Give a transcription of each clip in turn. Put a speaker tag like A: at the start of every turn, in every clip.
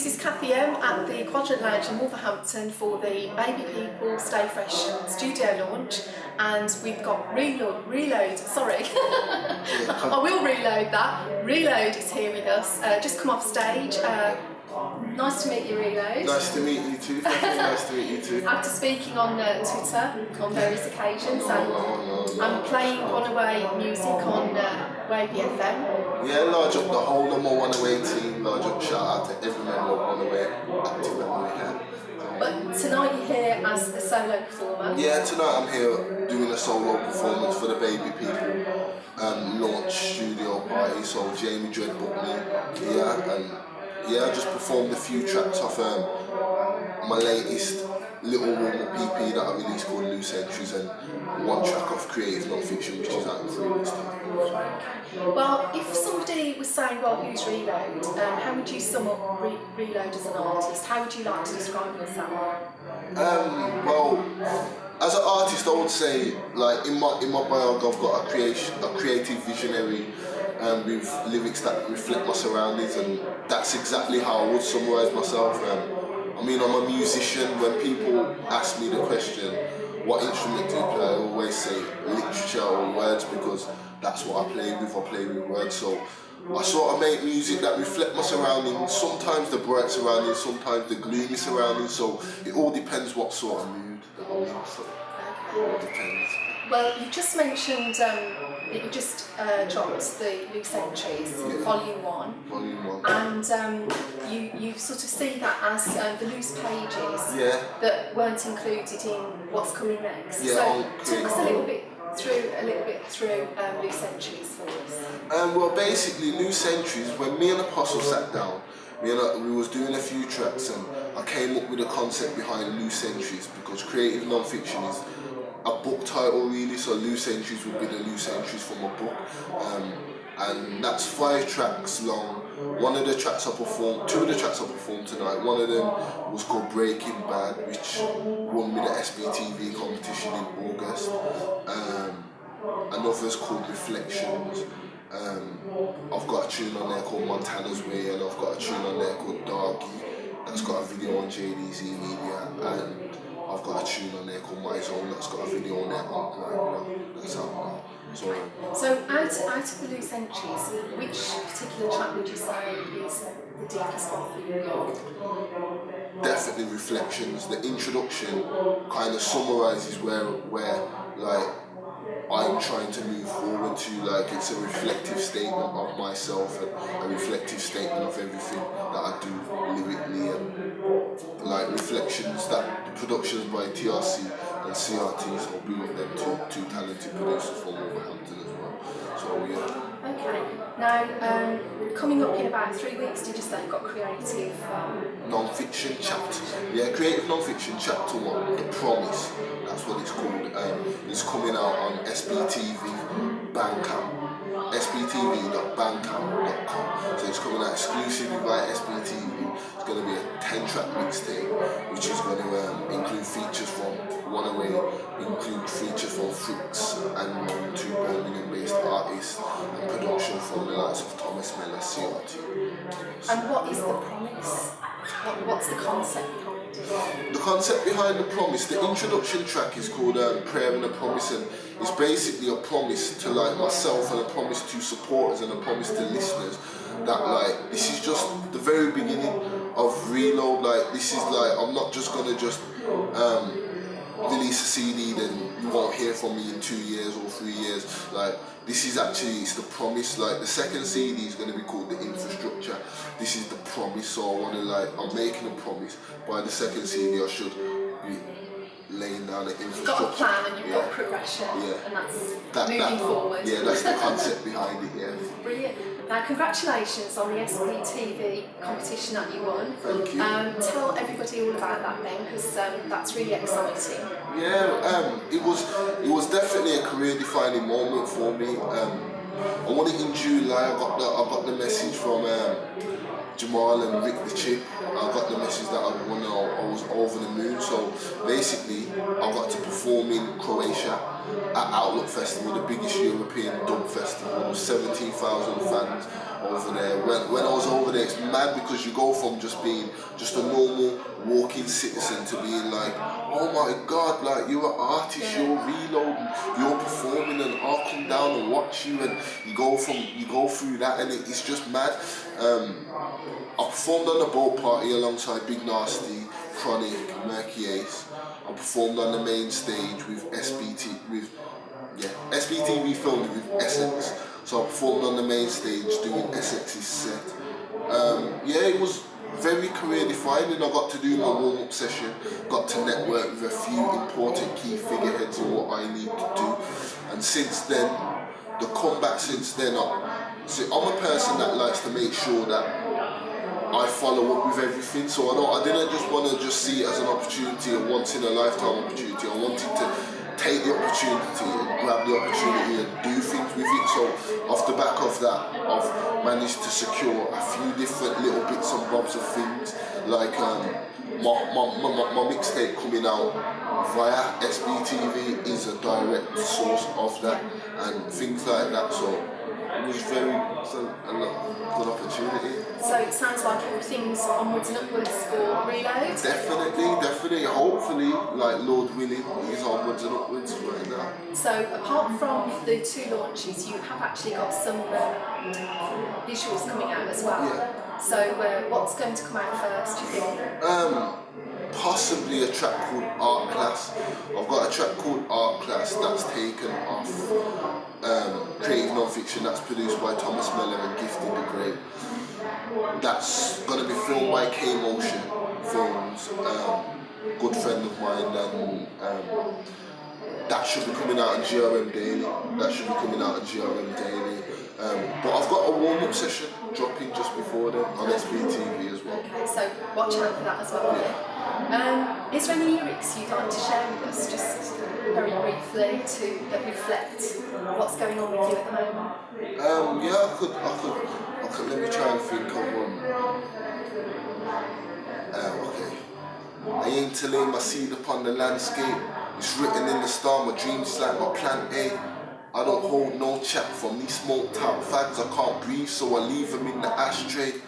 A: This is Kathy M at the Quadrant Lounge in Wolverhampton for the Baby People Stay Fresh studio launch, and we've got Reload, sorry, I will reload that. Reload is here with us, just come off stage. Nice to meet you, Reload.
B: Nice to meet you too, nice to meet you too.
A: After speaking on Twitter on various occasions, I'm playing Runaway music on Wavy FM.
B: Yeah, large up the whole number Runaway team, large up shout out to every member of Runaway, active member here.
A: But tonight you're here as a solo performer.
B: Yeah, tonight I'm here doing a solo performance for the Baby People launch studio party, so Jamie Dredd booked me here, and yeah, I just performed a few tracks off my latest little warm-up EP that I released called Loose Entries, and one track of creative non-fiction which is out in 3 weeks time.
A: Well, if somebody was saying, well, who's Reload, how would you sum up Reload as an artist? How would you like to describe yourself?
B: Well, as an artist I would say, like in my biog I've got a creative visionary with lyrics that reflect my surroundings, and that's exactly how I would summarise myself. I mean, I'm a musician. When people ask me the question, what instrument do you play, I always say literature or words, because that's what I play with. I play with words. So I sort of make music that reflect my surroundings, sometimes the bright surroundings, sometimes the gloomy surroundings, so it all depends what sort of mood that I'm in, so it all depends.
A: Well, you just mentioned that you just dropped the Loose Entries, Volume 1.
B: Volume 1.
A: And you sort of see that as the loose pages that weren't included in what's coming next.
B: Yeah,
A: so talk us a little bit through Loose Entries for us.
B: Well, basically, Loose Entries, when me and Apostle sat down, we was doing a few tracks, and I came up with a concept behind Loose Entries, because creative non-fiction is a book title really, so Loose Entries would be the loose entries from a book, and that's 5 tracks long. One of the tracks I performed, 2 of the tracks I performed tonight, one of them was called Breaking Bad, which won me the SBTV competition in August. Another's called Reflections. I've got a tune on there called Montana's Way, and I've got a tune on there called Darky that's got a video on JDZ Media, and I've got a tune on there called My Zone that's got a video on there on Prime. That's out now.
A: So out of the Loose Entries, which particular track would you say is the deepest one for you?
B: Definitely Reflections. The introduction kind of summarises where like I'm trying to move forward to. Like, it's a reflective statement of myself and a reflective statement of everything that I do lyrically, and like Reflections, that the productions by TRC and CRT, so big up them two talented producers from Wolverhampton as well. So yeah.
A: Okay. Now, coming up in about 3 weeks, did you say you've got creative
B: non-fiction chapter? Yeah, creative non-fiction chapter 1, The Promise. That's what it's called. It's coming out on SBTV Bandcamp, sbtv.bandcamp.com. So it's coming out exclusively via SBTV. It's going to be a 10-track mixtape, which is going to include features from Runaway, include features from Fricks and 2 Birmingham-based artists, and production from the likes of Thomas Miller, CRT.
A: And what is The Promise? What's the concept behind it?
B: The concept behind The Promise, the introduction track is called Prayer and a Promise, and it's basically a promise to like myself, and a promise to supporters, and a promise to listeners that like this is just the very beginning of Reload. Like, this is like, I'm not just gonna release a CD, then you won't hear from me in 2 years or 3 years. Like, this is actually, it's the promise. Like, the second CD is going to be called The Infrastructure. This is the promise. So I want to, like, I'm making a promise. By the second CD I should be laying down the infrastructure.
A: You've got a plan and you've got progression, and that's moving forward.
B: Yeah, that's the concept behind it, yeah.
A: Brilliant. Now, congratulations on the SBTV competition that you won.
B: Thank you.
A: Tell everybody all about that then, because that's really exciting.
B: Yeah, it was definitely a career-defining moment for me. I won it in July. I got the message from Jamal and Rick the Chip. I got the message that I won. I was over the moon. So basically, I got to perform in Croatia at Outlook Festival, the biggest European dub festival. There was 17,000 fans over there. When I was over there, it's mad because you go from just being just a normal walking citizen to being like, oh my God, like you're an artist, you're reloading, you're performing, and I'll come down and watch you, and you go through that, and it's just mad. I performed on the boat party alongside Big Nasty, Chronic, Murky Ace. I performed on the main stage with SBTV filmed it with Essex. So I performed on the main stage doing Essex's set. It was very career defining. I got to do my warm-up session, got to network with a few important key figureheads in what I need to do. And since then, the comeback since then, I'm a person that likes to make sure that I follow up with everything. So I didn't just want to just see it as an opportunity, a once in a lifetime opportunity. I wanted to take the opportunity and grab the opportunity and do things with it. So off the back of that, I've managed to secure a few different little bits and bobs of things, like my mixtape coming out via SBTV is a direct source of that, and things like that. So it was a good opportunity.
A: So it sounds like everything's onwards and upwards for Reload.
B: Definitely. Hopefully, like Lord willing, he's onwards and upwards right now.
A: So apart from the 2 launches, you have actually got some visuals coming out as well.
B: Yeah.
A: So what's going to come out first, do you think?
B: Possibly a track called Art Class. I've got a track called Art Class that's taken off Creative Non-Fiction, that's produced by Thomas Mellor and Gifted the Great. That's going to be filmed by K-Motion Films, good friend of mine, and that should be coming out on GRM Daily. But I've got a warm-up session dropping just before then on SBTV as well.
A: Okay, so watch out for that as well. Yeah. Is there any lyrics you'd like to share with us, just very briefly, that reflect what's going on with you at the moment? I could. Let me try and think of one. Okay. I aim to lay my seed upon the landscape. It's written in the star, my dreams like my plan A. I don't hold no chat from these smoked out fags. I can't breathe, so I leave them in the ashtray.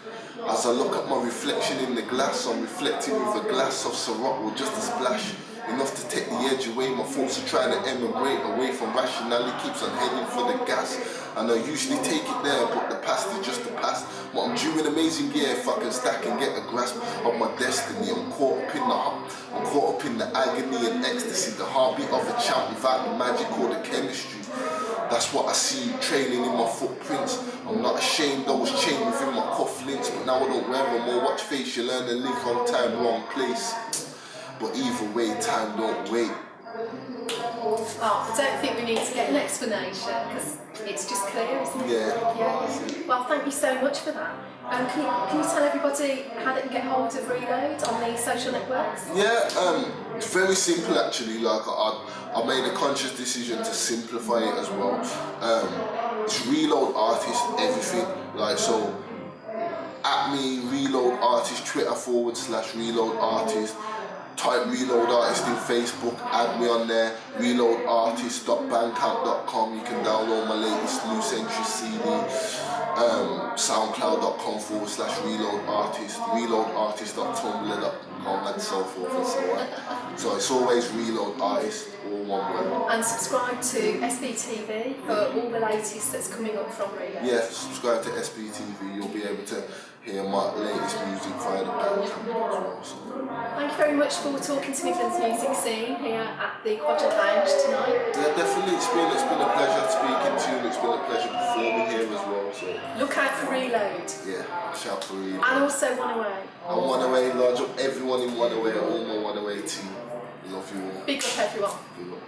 A: As I look at my reflection in the glass, I'm reflecting with a glass of Ciroc with just a splash. Enough to take the edge away. My thoughts are trying to emigrate away from rationality, keeps on heading for the gas. And I usually take it there, but the past is just the past. But I'm due in amazing gear if I can stack and get a grasp of my destiny. I'm caught up in the agony and ecstasy, the heartbeat of a champ without the magic or the chemistry. That's what I see trailing in my footprints. I'm not ashamed, I was chained within my cufflinks, but now I don't wear them or watch face. You learn to live on time, wrong place. But either way, time don't wait. Oh, I don't think we need to get an explanation because it's just clear, isn't it?
B: Yeah.
A: Well, thank you so much for that. Can you tell everybody how they can get hold of Reload on the social networks?
B: It's very simple actually. Like I made a conscious decision to simplify it as well. It's Reload Artist everything. Like so, at me Reload Artist Twitter /Reload Artist. Type Reload Artist in Facebook, add me on there, reloadartist.bandcamp.com. You can download my latest Loose Entry CD, soundcloud.com /Reload Artist, reloadartist.tumblr.com, and so forth and so on. So it's always Reload Artist, all one word.
A: And subscribe to SBTV for all the latest that's coming up from Reload.
B: Yeah, subscribe to SBTV, you'll be able to hear my latest music via the Bandcamp as well. So.
A: Thank you very much for talking to Midlands Music Scene here at the Quadrant Lounge tonight.
B: Yeah, definitely. It's been a pleasure speaking to you, and it's been a pleasure performing here as well. So
A: look out for Reload.
B: Yeah, shout for Reload.
A: And also One Away.
B: And One Away, large up everyone in One Away, all my One Away team. Love you all.
A: Big up everyone.
B: Big up.